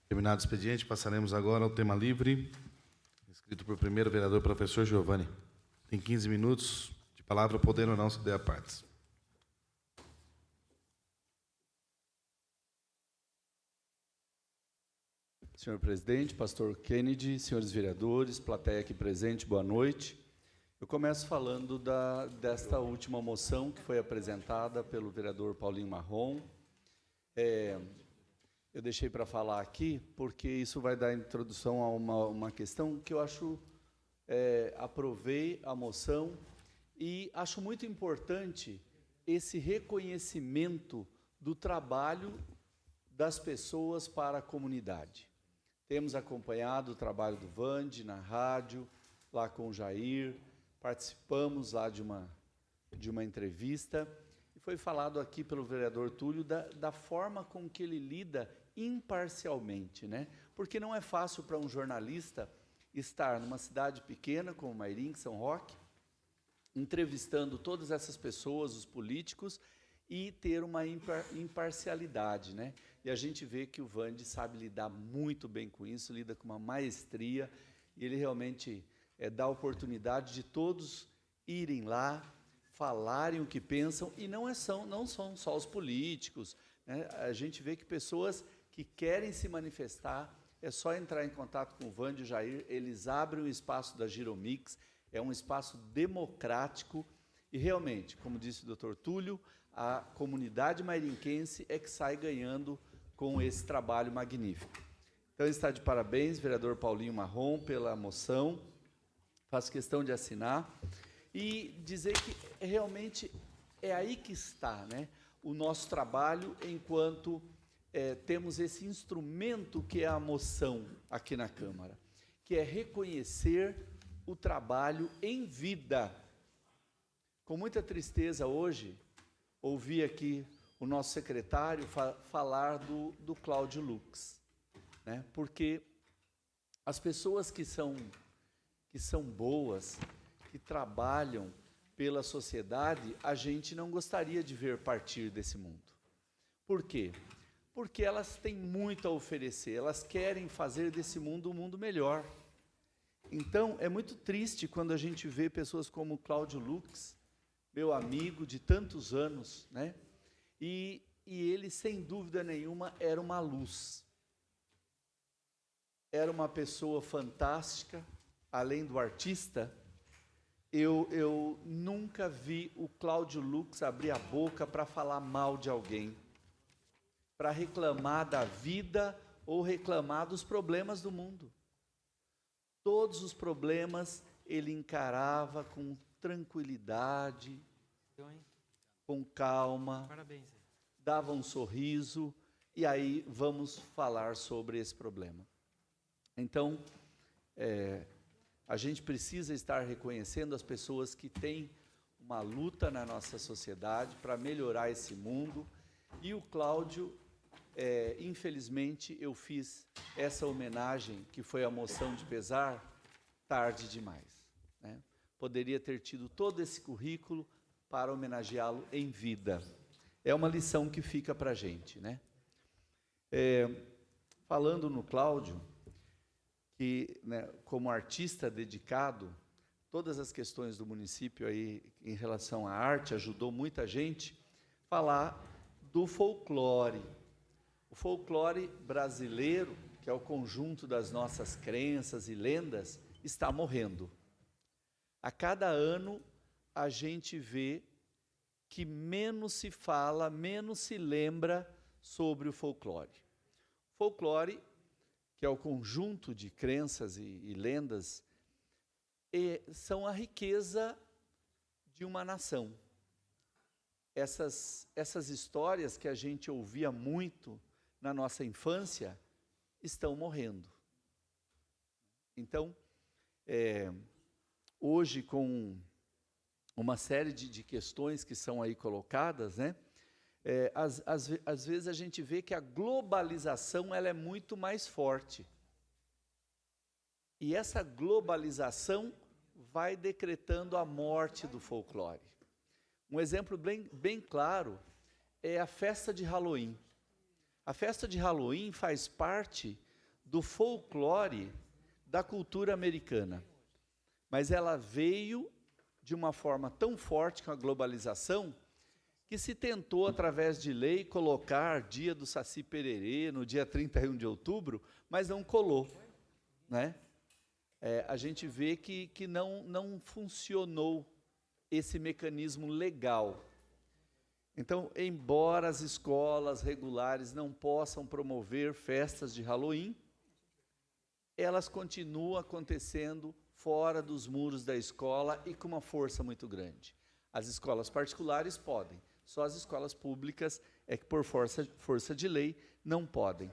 Terminado o expediente, passaremos agora ao tema livre, escrito por primeiro vereador professor Giovanni. Tem 15 minutos de palavra, podendo ou não ceder a partes. Senhor presidente, pastor Kennedy, senhores vereadores, plateia aqui presente, boa noite. Eu começo falando desta última moção que foi apresentada pelo vereador Paulinho Marrom. Eu deixei para falar aqui porque isso vai dar introdução a uma questão que eu acho, aprovei a moção e acho muito importante esse reconhecimento do trabalho das pessoas para a comunidade. Temos acompanhado o trabalho do Vande na rádio, lá com o Jair, participamos lá de uma entrevista, e foi falado aqui pelo vereador Túlio da forma com que ele lida imparcialmente, né? Porque não é fácil para um jornalista estar numa cidade pequena como Mairim, São Roque, entrevistando todas essas pessoas, os políticos, e ter uma imparcialidade, né? E a gente vê que o Vande sabe lidar muito bem com isso, lida com uma maestria, e ele realmente dá a oportunidade de todos irem lá, falarem o que pensam, e não são só os políticos, né? A gente vê que pessoas que querem se manifestar, é só entrar em contato com o Vande e o Jair, eles abrem o espaço da Giromix, é um espaço democrático, e realmente, como disse o Dr. Túlio, a comunidade mairinquense é que sai ganhando com esse trabalho magnífico. Então, está de parabéns, vereador Paulinho Marrom, pela moção. Faço questão de assinar e dizer que realmente é aí que está, né, o nosso trabalho enquanto temos esse instrumento que é a moção aqui na Câmara, que é reconhecer o trabalho em vida. Com muita tristeza hoje, ouvi aqui o nosso secretário falar do Cláudio Lux, né? Porque as pessoas que são boas, que trabalham pela sociedade, a gente não gostaria de ver partir desse mundo. Por quê? Porque elas têm muito a oferecer, elas querem fazer desse mundo um mundo melhor. Então, é muito triste quando a gente vê pessoas como o Cláudio Lux, meu amigo de tantos anos, né? E ele, sem dúvida nenhuma, era uma luz. Era uma pessoa fantástica, além do artista. Eu nunca vi o Cláudio Lux abrir a boca para falar mal de alguém, para reclamar da vida ou reclamar dos problemas do mundo. Todos os problemas ele encarava com tranquilidade, com calma, dava um sorriso, e aí vamos falar sobre esse problema. Então, a gente precisa estar reconhecendo as pessoas que têm uma luta na nossa sociedade para melhorar esse mundo, e o Cláudio, infelizmente, eu fiz essa homenagem, que foi a moção de pesar, tarde demais, né? Poderia ter tido todo esse currículo para homenageá-lo em vida. É uma lição que fica para a gente, né? Falando no Cláudio, que, né, como artista dedicado, todas as questões do município aí em relação à arte ajudou muita gente, falar do folclore. O folclore brasileiro, que é o conjunto das nossas crenças e lendas, está morrendo. A cada ano, a gente vê que menos se fala, menos se lembra sobre o folclore. Folclore, que é o conjunto de crenças e lendas, são a riqueza de uma nação. Essas histórias que a gente ouvia muito na nossa infância estão morrendo. Então, hoje, com uma série de questões que são aí colocadas, né, às vezes a gente vê que a globalização ela é muito mais forte. E essa globalização vai decretando a morte do folclore. Um exemplo bem claro é a festa de Halloween. A festa de Halloween faz parte do folclore da cultura americana. Mas ela veio de uma forma tão forte com a globalização que se tentou, através de lei, colocar dia do Saci Pererê no dia 31 de outubro, mas não colou, né? A gente vê que não funcionou esse mecanismo legal. Então, embora as escolas regulares não possam promover festas de Halloween, elas continuam acontecendo fora dos muros da escola e com uma força muito grande. As escolas particulares podem, só as escolas públicas é que, por força de lei, não podem.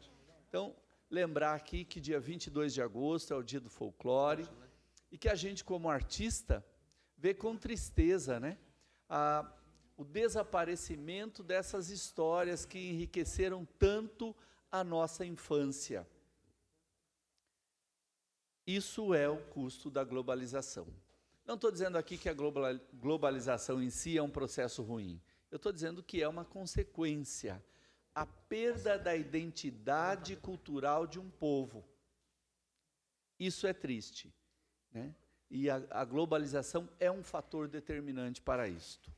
Então, lembrar aqui que dia 22 de agosto é o dia do folclore e que a gente, como artista, vê com tristeza, né, o desaparecimento dessas histórias que enriqueceram tanto a nossa infância. Isso é o custo da globalização. Não estou dizendo aqui que a globalização em si é um processo ruim. Eu estou dizendo que é uma consequência. A perda da identidade cultural de um povo. Isso é triste, né? E a globalização é um fator determinante para isto.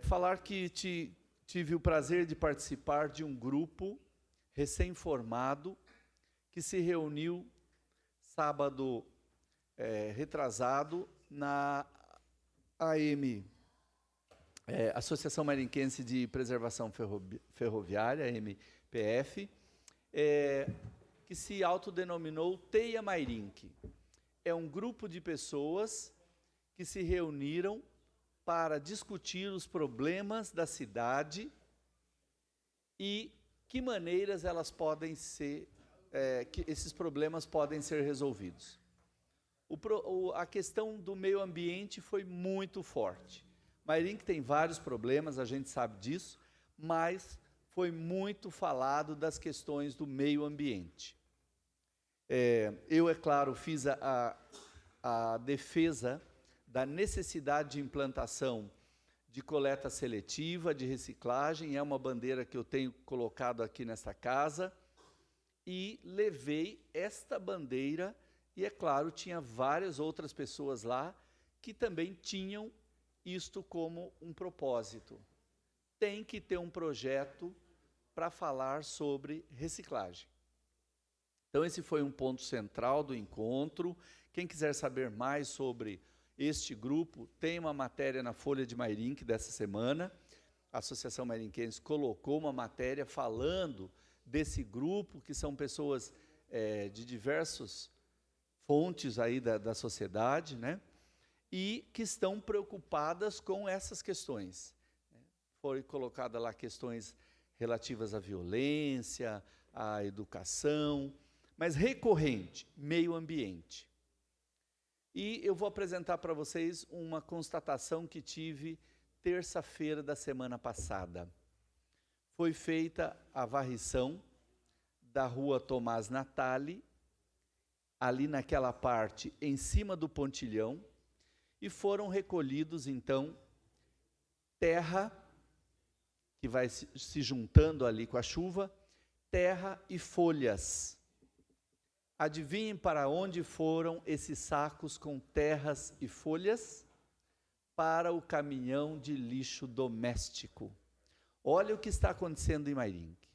Falar que tive o prazer de participar de um grupo recém-formado que se reuniu sábado retrasado na AM, Associação Marinquense de Preservação Ferroviária, MPF, que se autodenominou Teia Mairink. É um grupo de pessoas que se reuniram para discutir os problemas da cidade e que maneiras elas podem ser, que esses problemas podem ser resolvidos. A questão do meio ambiente foi muito forte. Mairink tem vários problemas, a gente sabe disso, mas foi muito falado das questões do meio ambiente. Eu, é claro, fiz a defesa da necessidade de implantação de coleta seletiva, de reciclagem, é uma bandeira que eu tenho colocado aqui nesta casa, e levei esta bandeira, e é claro, tinha várias outras pessoas lá que também tinham isto como um propósito. Tem que ter um projeto para falar sobre reciclagem. Então, esse foi um ponto central do encontro. Quem quiser saber mais sobre este grupo, tem uma matéria na Folha de Mairink dessa semana. A Associação Mairinquense colocou uma matéria falando desse grupo, que são pessoas de diversas fontes aí da sociedade, né? E que estão preocupadas com essas questões. Foi colocada lá questões relativas à violência, à educação, mas recorrente, meio ambiente. E eu vou apresentar para vocês uma constatação que tive terça-feira da semana passada. Foi feita a varrição da rua Tomás Natali, ali naquela parte em cima do pontilhão, e foram recolhidos, então, terra, que vai se juntando ali com a chuva, terra e folhas. Adivinhem para onde foram esses sacos com terras e folhas? Para o caminhão de lixo doméstico. Olha o que está acontecendo em Mairink.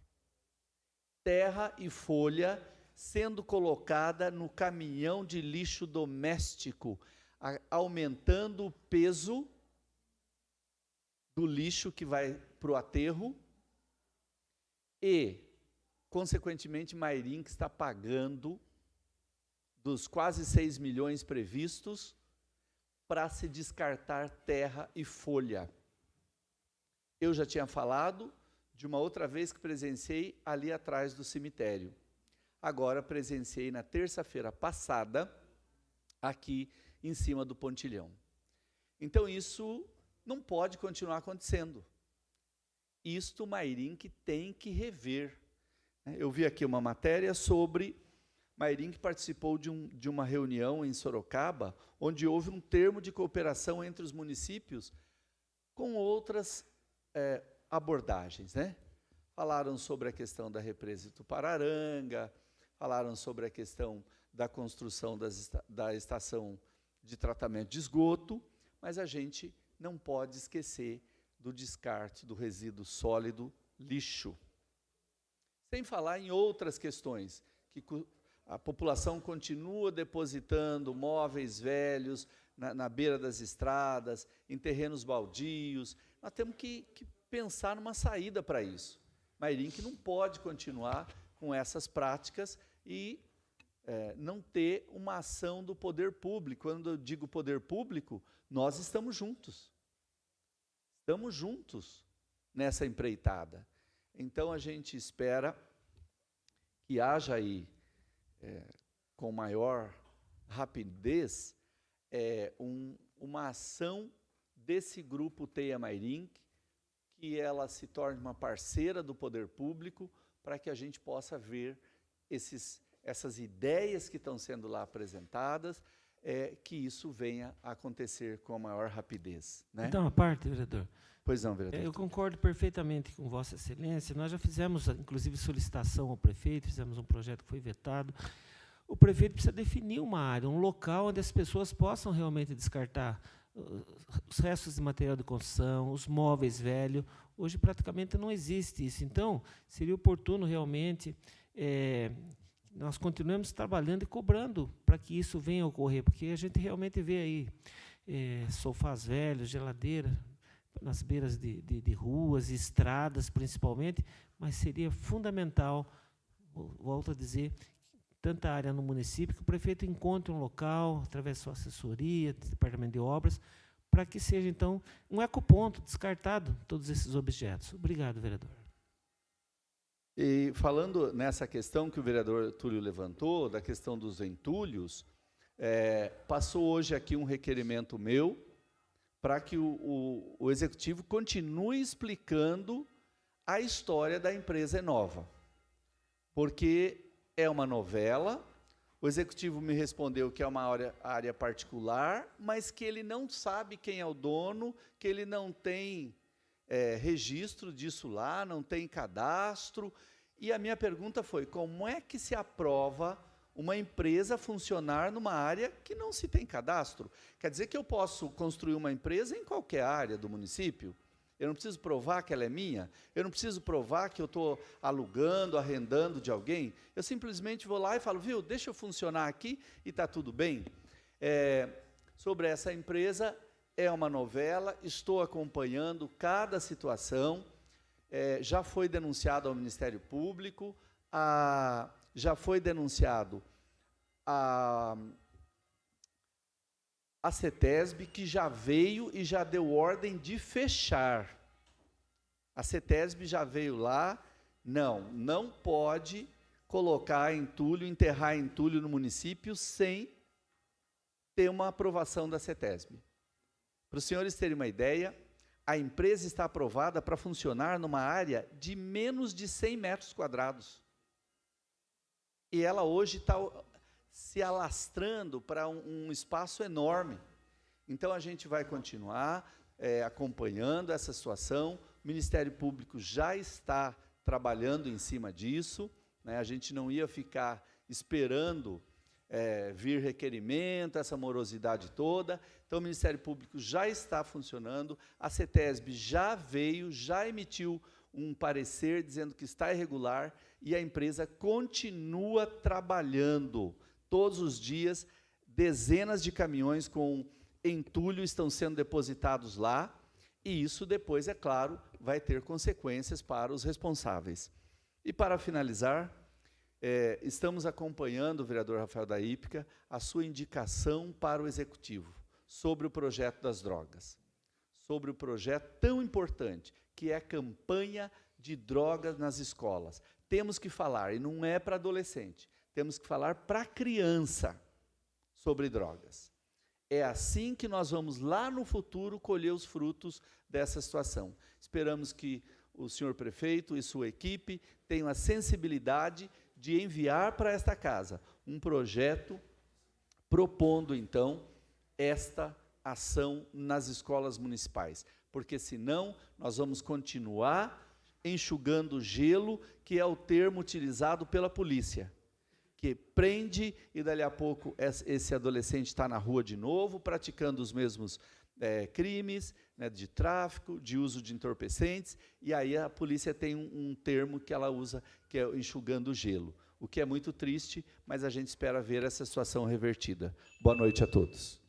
Terra e folha sendo colocada no caminhão de lixo doméstico, aumentando o peso do lixo que vai para o aterro e, consequentemente, Mairink está pagando dos quase 6 milhões previstos para se descartar terra e folha. Eu já tinha falado de uma outra vez que presenciei ali atrás do cemitério. Agora presenciei na terça-feira passada, aqui em cima do pontilhão. Então isso não pode continuar acontecendo. Isto Mairink tem que rever. Eu vi aqui uma matéria sobre Mairink participou de uma reunião em Sorocaba, onde houve um termo de cooperação entre os municípios com outras abordagens, né? falaram sobre a questão da represa Tupararanga, falaram sobre a questão da construção da estação de tratamento de esgoto, mas a gente não pode esquecer do descarte do resíduo sólido lixo. Sem falar em outras questões, que a população continua depositando móveis velhos na beira das estradas, em terrenos baldios. Nós temos que pensar numa saída para isso. Mairink não pode continuar com essas práticas e não ter uma ação do poder público. Quando eu digo poder público, nós estamos juntos. Estamos juntos nessa empreitada. Então, a gente espera que haja aí, com maior rapidez, uma ação desse grupo Teia Mairink, que ela se torne uma parceira do poder público, para que a gente possa ver essas ideias que estão sendo lá apresentadas, que isso venha a acontecer com a maior rapidez. Né? Então, a parte, vereador. Pois não, vereador. Eu concordo perfeitamente com Vossa Excelência. Nós já fizemos, inclusive, solicitação ao prefeito, fizemos um projeto que foi vetado. O prefeito precisa definir uma área, um local onde as pessoas possam realmente descartar os restos de material de construção, os móveis velhos. Hoje, praticamente, não existe isso. Então, seria oportuno, realmente, nós continuamos trabalhando e cobrando para que isso venha a ocorrer, porque a gente realmente vê aí sofás velhos, geladeira, nas beiras de ruas, estradas principalmente, mas seria fundamental, volto a dizer, tanta área no município, que o prefeito encontre um local, através da sua assessoria, do departamento de obras, para que seja, então, um ecoponto descartado todos esses objetos. Obrigado, vereador. E falando nessa questão que o vereador Túlio levantou, da questão dos entulhos, passou hoje aqui um requerimento meu, para que o Executivo continue explicando a história da empresa Enova. Porque é uma novela, o Executivo me respondeu que é uma área particular, mas que ele não sabe quem é o dono, que ele não tem registro disso lá, não tem cadastro. E a minha pergunta foi, como é que se aprova uma empresa funcionar numa área que não se tem cadastro? Quer dizer que eu posso construir uma empresa em qualquer área do município? Eu não preciso provar que ela é minha? Eu não preciso provar que eu estou alugando, arrendando de alguém? Eu simplesmente vou lá e falo, viu, deixa eu funcionar aqui e está tudo bem? Sobre essa empresa, é uma novela, estou acompanhando cada situação, já foi denunciado ao Ministério Público, já foi denunciado a CETESB, que já veio e já deu ordem de fechar. A CETESB já veio lá, não pode colocar entulho, enterrar entulho no município sem ter uma aprovação da CETESB. Para os senhores terem uma ideia, a empresa está aprovada para funcionar numa área de menos de 100 metros quadrados. E ela hoje está se alastrando para um espaço enorme. Então, a gente vai continuar acompanhando essa situação. O Ministério Público já está trabalhando em cima disso, né? A gente não ia ficar esperando vir requerimento, essa morosidade toda. Então, o Ministério Público já está funcionando, a CETESB já veio, já emitiu um parecer dizendo que está irregular, e a empresa continua trabalhando. Todos os dias, dezenas de caminhões com entulho estão sendo depositados lá, e isso depois, é claro, vai ter consequências para os responsáveis. E para finalizar, estamos acompanhando, vereador Rafael da Hípica, a sua indicação para o Executivo sobre o projeto das drogas, sobre o projeto tão importante, que é a campanha de drogas nas escolas. Temos que falar, e não é para adolescente, temos que falar para criança sobre drogas. É assim que nós vamos lá no futuro colher os frutos dessa situação. Esperamos que o senhor prefeito e sua equipe tenham a sensibilidade de enviar para esta casa um projeto propondo, então, esta ação nas escolas municipais, porque senão nós vamos continuar enxugando gelo, que é o termo utilizado pela polícia, que prende e, dali a pouco, esse adolescente está na rua de novo, praticando os mesmos crimes, né, de tráfico, de uso de entorpecentes, e aí a polícia tem um termo que ela usa, que é enxugando gelo, o que é muito triste, mas a gente espera ver essa situação revertida. Boa noite a todos.